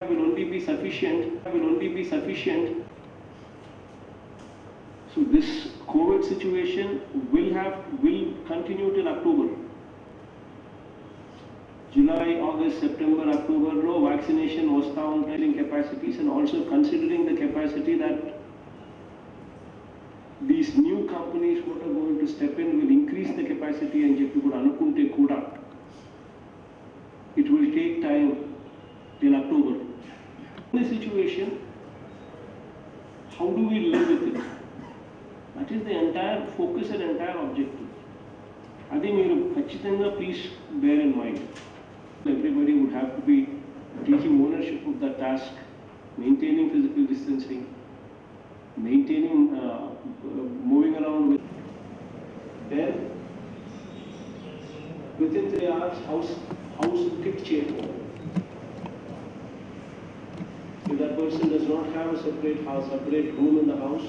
will only be sufficient. So this COVID situation will continue till October. July, August, September, October, no vaccination was found in capacities, and also considering the capacity that these new companies what are going to step in will increase the capacity and anukunte kuda. It will take time till October. In this situation, how do we live with it? That is the entire focus and entire objective. I think please bear in mind. Everybody would have to be taking ownership of the task, maintaining physical distancing, maintaining, moving around with. Then, within 3 hours, house kit change. If that person does not have a separate room in the house,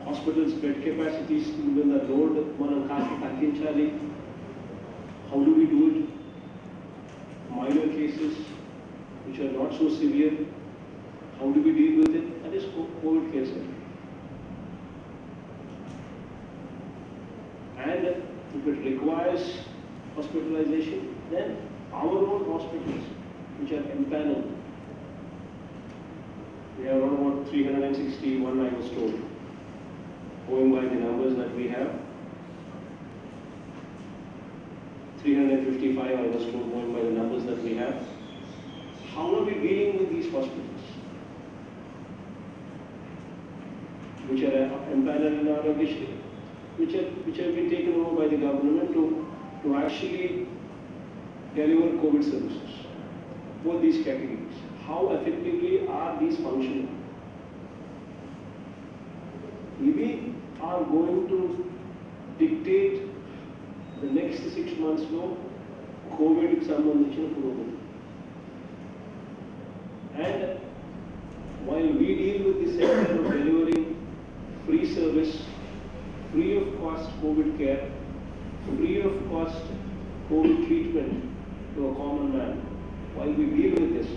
hospitals bed capacities even the load manam kaasti tagginchali. How do we do it? Minor cases which are not so severe, how do we deal with it? That is COVID care center. And if it requires hospitalization, then our own hospitals which are empaneled. We have around about 361, I was told, going by the numbers that we have. 355, I was told, going by the numbers that we have. How are we dealing with these hospitals, which are empaneled in our district, which have been taken over by the government to actually deliver COVID services? Both these categories. How effectively are these functioning? We are going to dictate the next 6 months no COVID sambandhichina purogathi. And while we deal with the sector of delivering free service, free of cost COVID care, free of cost COVID treatment to a common man, while we deal with this,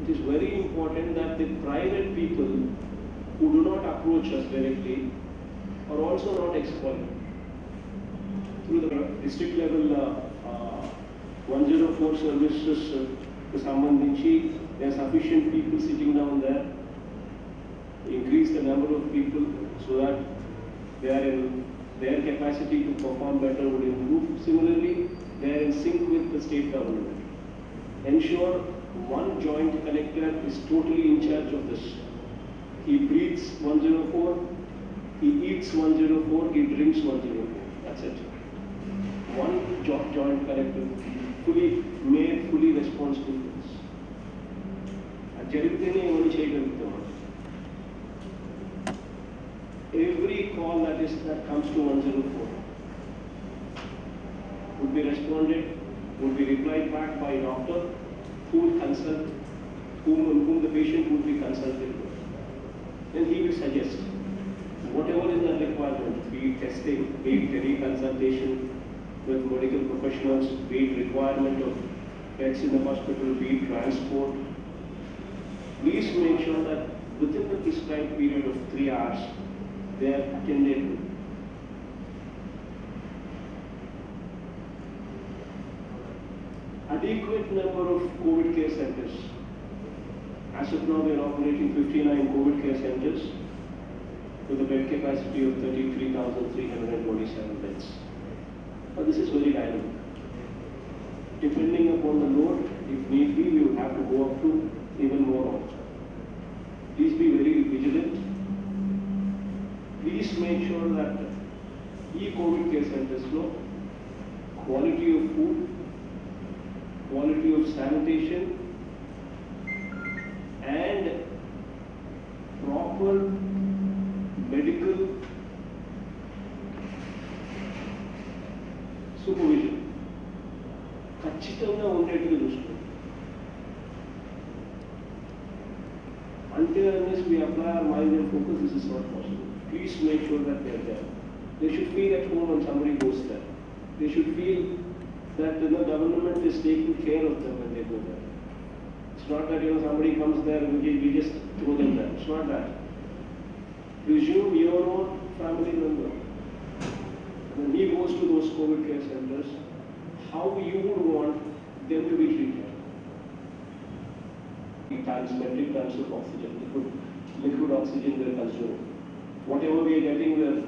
it is very important that the private people who do not approach us directly are also not exploited. Through the district level 104 services to Sambandhichi, there are sufficient people sitting down there. Increase the number of people so that their capacity to perform better would improve. Similarly, they are in sync with the state government. Ensure one joint collector is totally in charge of this. He breathes 104, he eats 104, he drinks 104. That's it. One joint collector, fully made, fully responsible for this. Every call that comes to 104 would be responded, would be replied back by a doctor who would consult, whom the patient would be consulted with. Then he will suggest whatever is the requirement, be it testing, be it teleconsultation with medical professionals, be it requirement of beds in the hospital, be it transport. Please make sure that within the prescribed period of 3 hours, they are attended to. Adequate number of COVID care centers. As of now, we are operating 59 COVID care centers with a bed capacity of 33,327 beds. But this is very dynamic. Depending upon the load, if need be, we will have to go up to even more also. Please be very vigilant. Please make sure that e-COVID care centers know quality of food, quality of sanitation, and proper medical supervision. ఖచ్చితంగా ఉండేట్టుగా చూసుకోండి. Until unless we apply our mind and focus, this is not possible. Please make sure that they are there. They should feel at home when somebody goes there. They should feel that the government is taking care of them when they go there. It's not that somebody comes there and we just throw them there. It's not that. Presume your own family member. When he goes to those COVID care centers, how you would want them to be treated. Metric tons of oxygen, liquid oxygen we are consuming. Whatever we are getting,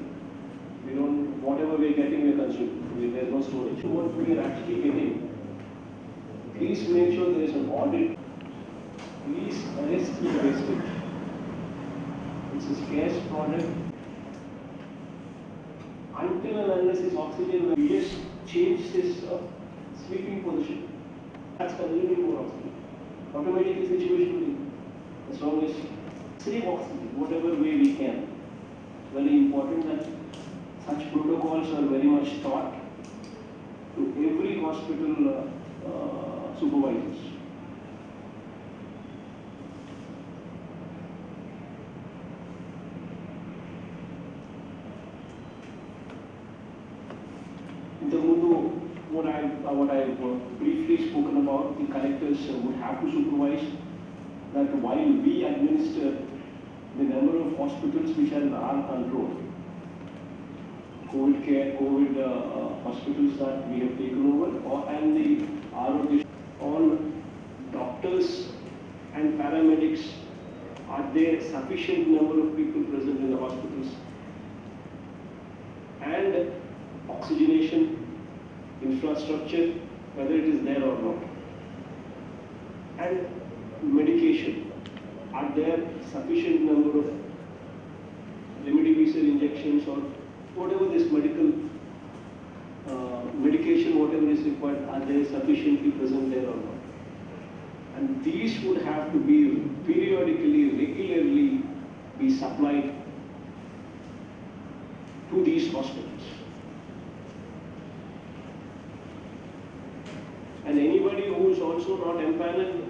whatever we are getting, we are consuming. There is no storage. What we are actually getting, please make sure there is an audit. Please arrest the wastage. It's a scarce product. Until and unless this oxygen, we just change this sleeping position. That's consuming more oxygen. Automatically situation will be, as long as save oxygen, whatever way we can. It's very important that such protocols are very much taught to every hospital supervisors. What I've briefly spoken about, the collectors would have to supervise that while we administer the number of hospitals which are in our control, COVID care, COVID hospitals that we have taken over, and the ROG, all doctors and paramedics, are there sufficient number of people present in the hospitals? And oxygenation infrastructure, whether it is there or not. And medication, are there sufficient number of remdesivir injections or whatever this medical medication, whatever is required, are they sufficiently present there or not? And these would have to be periodically, regularly be supplied to these hospitals. And anybody who is also not empaneled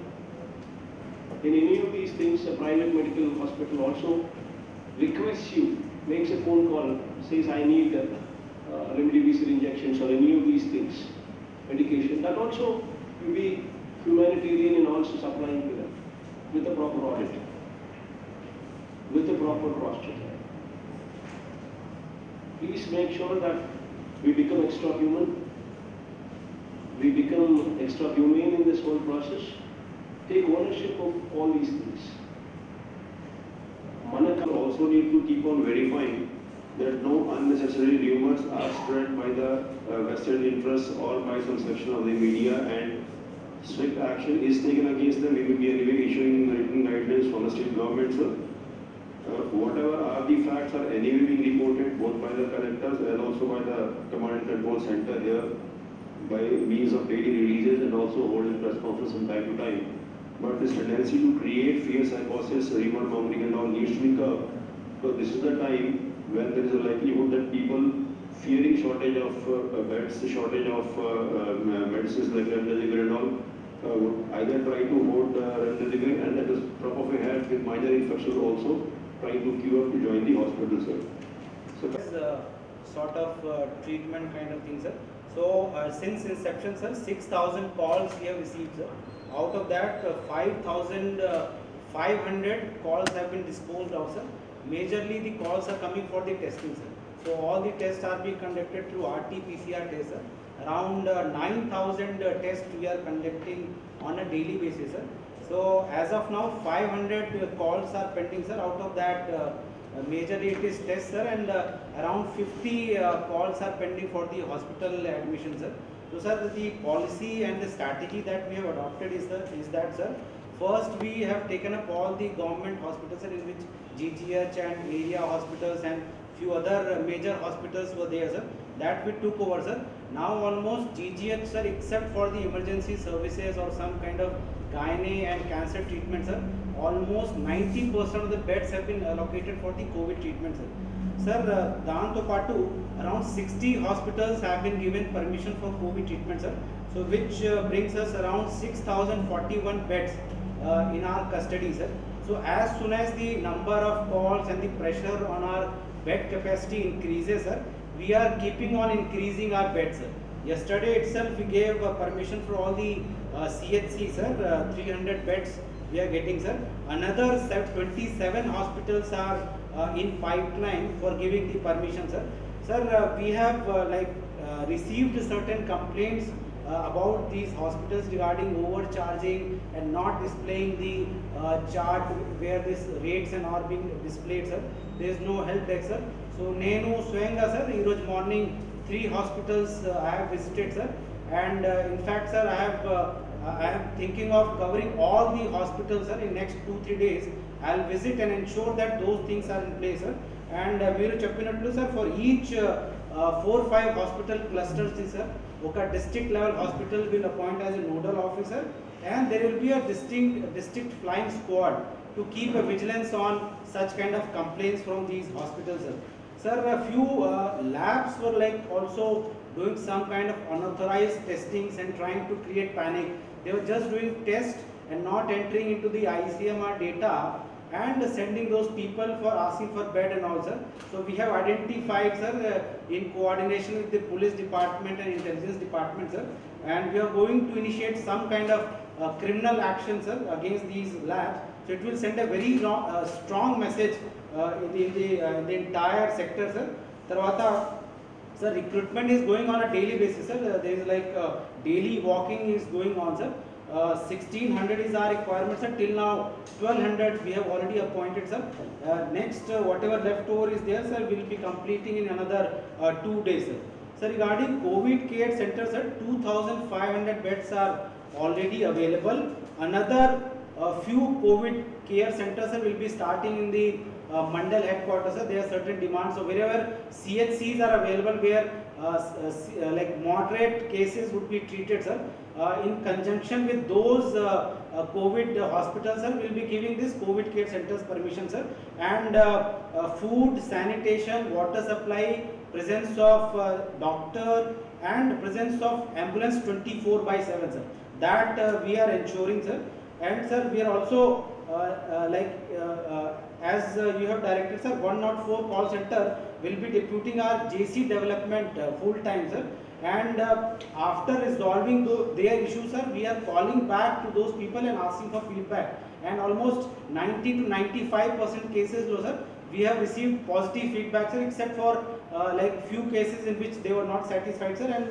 in any of these things, a private medical hospital also requests you, makes a phone call, says I need remdesivir injections or any of these things, medication, that also will be humanitarian in also supplying to them with a proper audit, with a proper cross-check. Please make sure that we become extra human. We become extra humane in this whole process. Take ownership of all these things. Manaka also need to keep on verifying that no unnecessary rumors are spread by the vested interests or by some section of the media, and strict action is taken against them. We will be anyway issuing written guidelines from the state government, sir. Whatever are the facts are anyway being reported both by the collectors and also by the command and control center here, by means of daily releases and also holding press conference from time to time. But this tendency to create fear psychosis, rumor mongering and all needs to be curbed. Because this is the time when there is a likelihood that people fearing shortage of beds, shortage of medicines like remdesivir and all, would either try to hoard remdesivir and at the drop of a hat with minor infections also trying to queue up to join the hospital, sir. So this sort of treatment kind of thing, sir. So since inception, sir, 6,000 calls we have received, sir. Out of that, 5,500 calls have been disposed of, sir. Majorly the calls are coming for the testing, sir. So all the tests are being conducted through RT-PCR tests, sir. Around 9,000 tests we are conducting on a daily basis, sir. So as of now, 500 calls are pending, sir. Out of that, majorly it is tests, sir, and around 50 calls are pending for the hospital admission, sir. So, sir, the policy and the strategy that we have adopted is that, sir, first we have taken up all the government hospitals, sir, in which GGH and area hospitals and few other major hospitals were there, sir. That we took over, sir. Now almost GGH, sir, except for the emergency services or some kind of gynae and cancer treatment, sir, almost 90% of the beds have been allocated for the COVID treatment, sir. Sir, Danto Patu, around 60 hospitals have been given permission for COVID treatment, sir. So which brings us around 6,041 beds in our custody, sir. So as soon as the number of calls and the pressure on our bed capacity increases, sir, we are keeping on increasing our beds, sir. Yesterday itself we gave permission for all the CHC, sir, 300 beds we are getting, sir. Another 27 hospitals are in pipeline for giving the permission, sir. Sir, we have received certain complaints about these hospitals regarding overcharging and not displaying the chart where these rates and are being displayed, sir. There is no help desk, sir. So Nenu Swenga, sir, in morning 3 hospitals I have visited, sir, and in fact, sir, I am thinking of covering all the hospitals, sir, in next 2-3 days. I'll visit and ensure that those things are in place, sir. And we will cheppinatlu, sir, for each 4-5 hospital clusters, sir, oka district level hospital will appoint as a nodal officer, and there will be a district flying squad to keep a vigilance on such kind of complaints from these hospitals, sir. Sir, a few labs were like also doing some kind of unauthorized testings and trying to create panic. They were just doing tests and not entering into the ICMR data and sending those people for asking for bed and all, sir. So we have identified, sir, in coordination with the police department and intelligence department, sir, and we are going to initiate some kind of criminal action, sir, against these labs. So it will send a very strong message in the entire sector, sir. Tarvata, sir, recruitment is going on a daily basis, sir. There is like daily walking is going on, sir. 1600 is our requirement, sir. Till now 1200 we have already appointed, sir. Next whatever left over is there, sir, we will be completing in another 2 days, sir. Sir, regarding COVID care centers, sir, 2500 beds are already available. Another few COVID care centers, sir, will be starting in the Mandal headquarters, sir. There are certain demands. So wherever CHCs are available, where like moderate cases would be treated, sir, in conjunction with those COVID hospitals, sir, will be giving this COVID care centers permission, sir. And food, sanitation, water supply, presence of doctor, and presence of ambulance 24/7, sir. That we are ensuring, sir. And sir, we are also as you have directed, sir, 104 call center will be deputing our JC development full time, sir. And after resolving their issues, sir, we are calling back to those people and asking for feedback. And almost 90 to 95% cases, sir, we have received positive feedback, sir, except for like few cases in which they were not satisfied, sir. And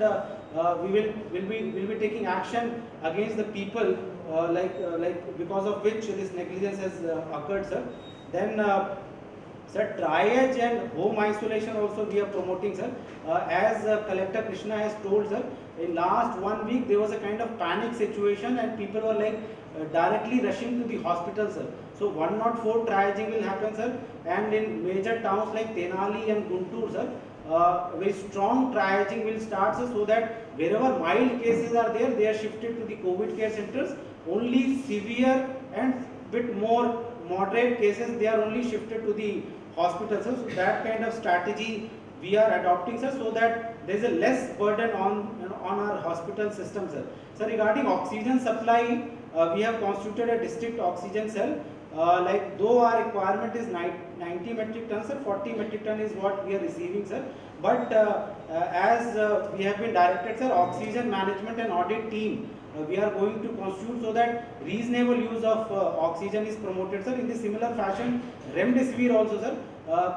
we will be taking action against the people because of which this negligence has occurred, sir. Then sir, triage and home isolation also we are promoting, sir. As Collector Krishna has told, sir, in last 1 week there was a kind of panic situation and people were like directly rushing to the hospital, sir. So 104 triaging will happen, sir, and in major towns like Tenali and Guntur, sir, very strong triaging will start, sir, so that wherever mild cases are there, they are shifted to the COVID care centers. Only severe and bit more moderate cases, they are only shifted to the hospitals, sir. So that kind of strategy we are adopting, sir, so that there is a less burden on our hospital system, sir. So regarding oxygen supply, we have constituted a district oxygen cell. Like though our requirement is 90 metric tons, sir, 40 metric ton is what we are receiving, sir. But as we have been directed, sir, oxygen management and audit team we are going to constitute so that reasonable use of oxygen is promoted, sir. In the similar fashion, remdesivir also, sir,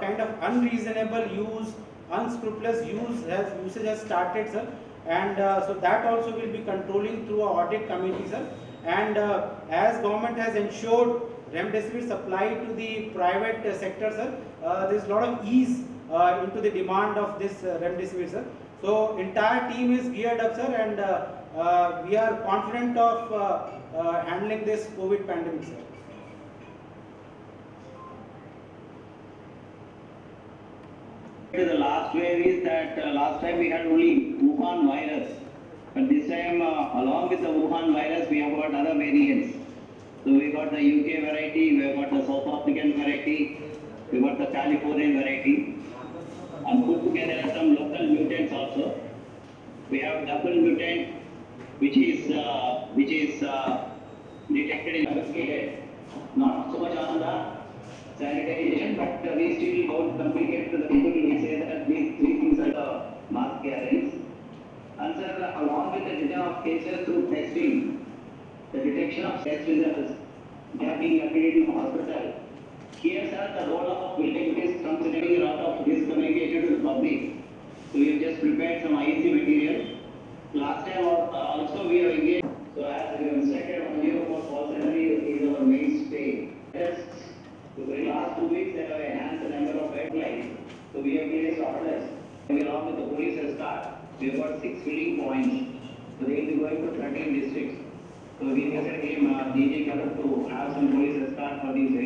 kind of unreasonable use, unscrupulous usage has started, sir. And so that also will be controlling through our audit committee, sir. And as government has ensured remdesivir supply to the private sector, sir, there is a lot of ease into the demand of this remdesivir, sir. So entire team is geared up, sir, and we are confident of handling this COVID pandemic, sir. The last wave is that last time we had only Wuhan virus, but this time along with the Wuhan virus we have got other variants. So we got the UK variety, we have got the South African variety, we got the Californian variety, and put together some local mutants also. We have double mutant which is detected in the not so much on the sanitization, but we still don't communicate to the people. We say that these three things are the mass gatherings. And sir, along with the data of cases through testing, the detection of test results, they are being admitted in hospital. Here, sir, the role of building is considering a lot of risk communication to the public. So we have just prepared some IEC material. Last time also we have engaged. So as we have instructed, only for call center is our mainstay. Yes. So for the last 2 weeks, they have enhanced the number of headlines. So we have placed orders. We along with the police escort, we have got 6 filling points. So they will be going to 13 districts. So we decided him, DG Karan, to have some police escort for these.